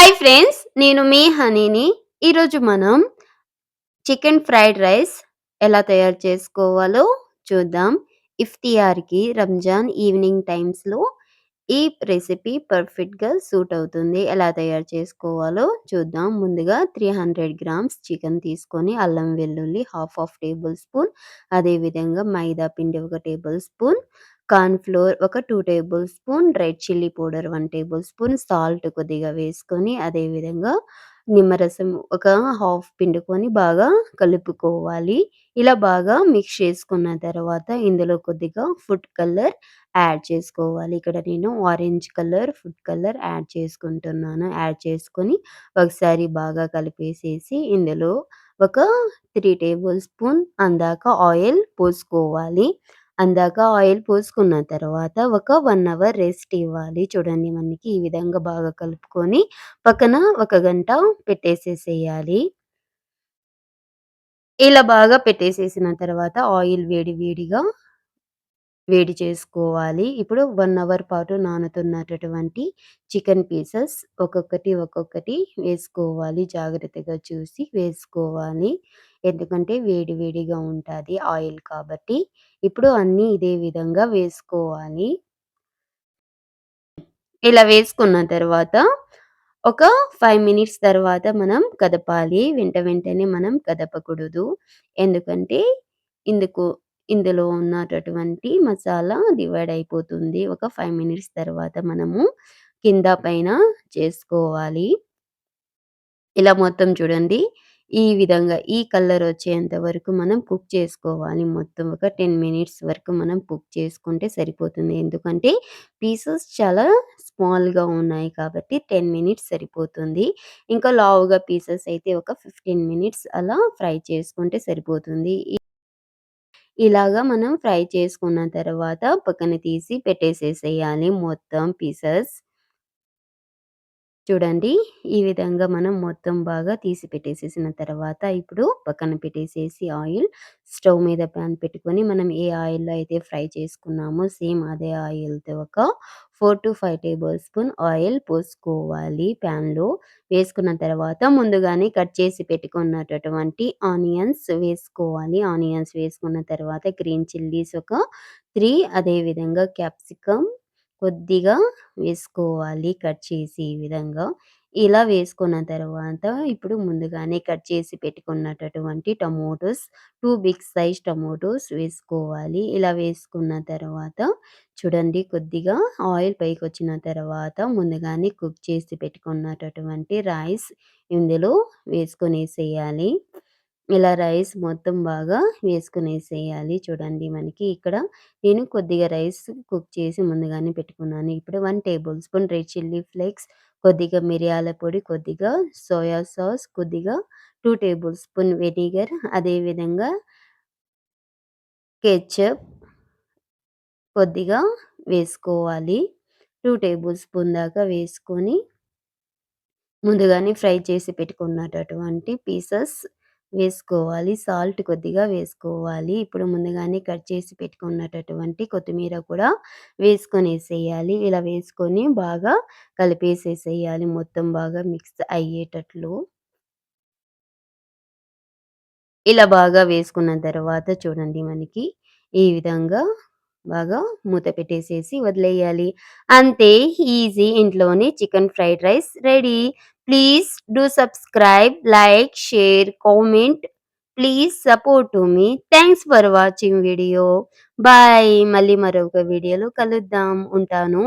Hi friends. నేను మీ హనీని. ఈరోజు మనం చికెన్ ఫ్రైడ్ రైస్ ఎలా తయారు చేసుకోవాలో చూద్దాం. ఇఫ్తియార్‌కి రంజాన్ ఈవినింగ్ టైమ్స్‌లో ఈ రెసిపీ పర్ఫెక్ట్‌గా సూట్ అవుతుంది. ఎలా తయారు చేసుకోవాలో చూద్దాం. ముందుగా 300 గ్రామ్స్ చికెన్ తీసుకొని అల్లం వెల్లుల్లి హాఫ్ టేబుల్ స్పూన్, అదేవిధంగా మైదా పిండి 1 టేబుల్ స్పూన్, కార్న్ ఫ్లోర్ ఒక 2 table spoon, red chilli powder 1 table spoon, salt కొద్దిగా వేసుకొని అదేవిధంగా నిమ్మరసం ఒక హాఫ్ పిండుకొని బాగా కలుపుకోవాలి. ఇలా బాగా మిక్స్ చేసుకున్న తర్వాత ఇందులో కొద్దిగా ఫుడ్ కలర్ యాడ్ చేసుకోవాలి. ఇక్కడ నేను orange colour, food colour add చేసుకుంటున్నాను. యాడ్ చేసుకొని ఒకసారి బాగా కలిపేసేసి ఇందులో ఒక 3 టేబుల్ స్పూన్ అందాక ఆయిల్ పోసుకోవాలి. అందాక ఆయిల్ పోసుకున్న తర్వాత ఒక 1 అవర్ రెస్ట్ ఇవ్వాలి. చూడండి మనకి ఈ విధంగా బాగా కలుపుకొని పక్కన ఒక గంట పెట్టేసేసేయాలి. ఇలా బాగా పెట్టేసేసిన తర్వాత ఆయిల్ వేడిగా వేడి చేసుకోవాలి. ఇప్పుడు 1 అవర్ పాటు నానుతున్నటటువంటి చికెన్ పీసెస్ ఒక్కొక్కటి వేసుకోవాలి. జాగ్రత్తగా చూసి వేసుకోవాలి. ఎందుకంటే వేడిగా ఉంటాది ఆయిల్ కాబట్టి. ఇప్పుడు అన్నీ ఇదే విధంగా వేసుకోవాలి. ఇలా వేసుకున్న తర్వాత ఒక 5 మినిట్స్ తర్వాత మనం కదపాలి. వెంటనే మనం కదపకూడదు. ఎందుకంటే ఇందుకు ఇందులో ఉన్నటటువంటి మసాలా డివైడ్ అయిపోతుంది. ఒక 5 మినిట్స్ తర్వాత మనము కింద పైన చేసుకోవాలి. ఇలా మొత్తం చూడండి. ఈ విధంగా ఈ కలర్ వచ్చేంత వరకు మనం కుక్ చేసుకోవాలి. మొత్తం ఒక 10 మినిట్స్ వరకు మనం కుక్ చేసుకుంటే సరిపోతుంది. ఎందుకంటే పీసెస్ చాలా స్మాల్‌గా ఉన్నాయి కాబట్టి 10 మినిట్స్ సరిపోతుంది. ఇంకా లావుగా పీసెస్ అయితే ఒక 15 మినిట్స్ అలా ఫ్రై చేసుకుంటే సరిపోతుంది. ఇలాగా మనం ఫ్రై చేసుకున్న తర్వాత పక్కన తీసి పెట్టేసేసేయాలి మొత్తం పీసెస్. చూడండి. ఈ విధంగా మనం మొత్తం బాగా తీసి పెట్టేసేసిన తర్వాత ఇప్పుడు పక్కన పెట్టేసేసి స్టవ్ మీద పాన్ పెట్టుకొని మనం ఏ ఆయిల్‌లో అయితే ఫ్రై చేసుకున్నామో సేమ్ అదే ఆయిల్‌తో ఒక 4-5 టేబుల్ స్పూన్ ఆయిల్ పోసుకోవాలి పాన్‌లో. వేసుకున్న తర్వాత ముందుగానే కట్ చేసి పెట్టుకున్నటటువంటి ఆనియన్స్ వేసుకోవాలి. ఆనియన్స్ వేసుకున్న తర్వాత గ్రీన్ చిల్లీస్ ఒక 3 అదేవిధంగా క్యాప్సికమ్ కొద్దిగా వేసుకోవాలి కట్ చేసి ఈ విధంగా. ఇలా వేసుకున్న తర్వాత ఇప్పుడు ముందుగానే కట్ చేసి పెట్టుకున్నటటువంటి టమోటోస్ 2 బిగ్ సైజ్ టమోటోస్ వేసుకోవాలి. ఇలా వేసుకున్న తర్వాత చూడండి కొద్దిగా ఆయిల్ పైకొచ్చిన తర్వాత ముందుగానే కుక్ చేసి పెట్టుకున్నటటువంటి రైస్ ఇందులో వేసుకొనేసేయాలి. ఇలా రైస్ మొత్తం బాగా వేసుకొనేసేయాలి. చూడండి మనకి ఇక్కడ నేను కొద్దిగా రైస్ కుక్ చేసి ముందుగానే పెట్టుకున్నాను. ఇప్పుడు 1 table spoon red chilli flakes, కొద్దిగా మిరియాల పొడి, కొద్దిగా సోయా సాస్, కొద్దిగా 2 టేబుల్ స్పూన్ వెనిగర్, అదే విధంగా కెచప్ కొద్దిగా వేసుకోవాలి. 2 టేబుల్ స్పూన్ దాకా వేసుకొని ముందుగానే ఫ్రై చేసి పెట్టుకున్నటటువంటి పీసెస్ వేసుకోవాలి. సాల్ట్ కొద్దిగా వేసుకోవాలి. ఇప్పుడు ముందుగానే కట్ చేసి పెట్టుకున్నటటువంటి కొత్తిమీర కూడా వేసుకొనేసేయాలి. ఇలా వేసుకొని బాగా కలిపేసేసేయాలి. మొత్తం బాగా మిక్స్ అయ్యేటట్లు. ఇలా బాగా వేసుకున్న తర్వాత చూడండి మనకి ఈ విధంగా బాగా మూత పెట్టేసేసి వదిలేయాలి. అంతే, ఈజీ ఇంట్లోనే chicken fried rice ready. Please do subscribe, like, share, comment. Please support to me. Thanks for watching video. Bye. మళ్ళీ మరొక వీడియోలో కలుద్దాం. ఉంటాను.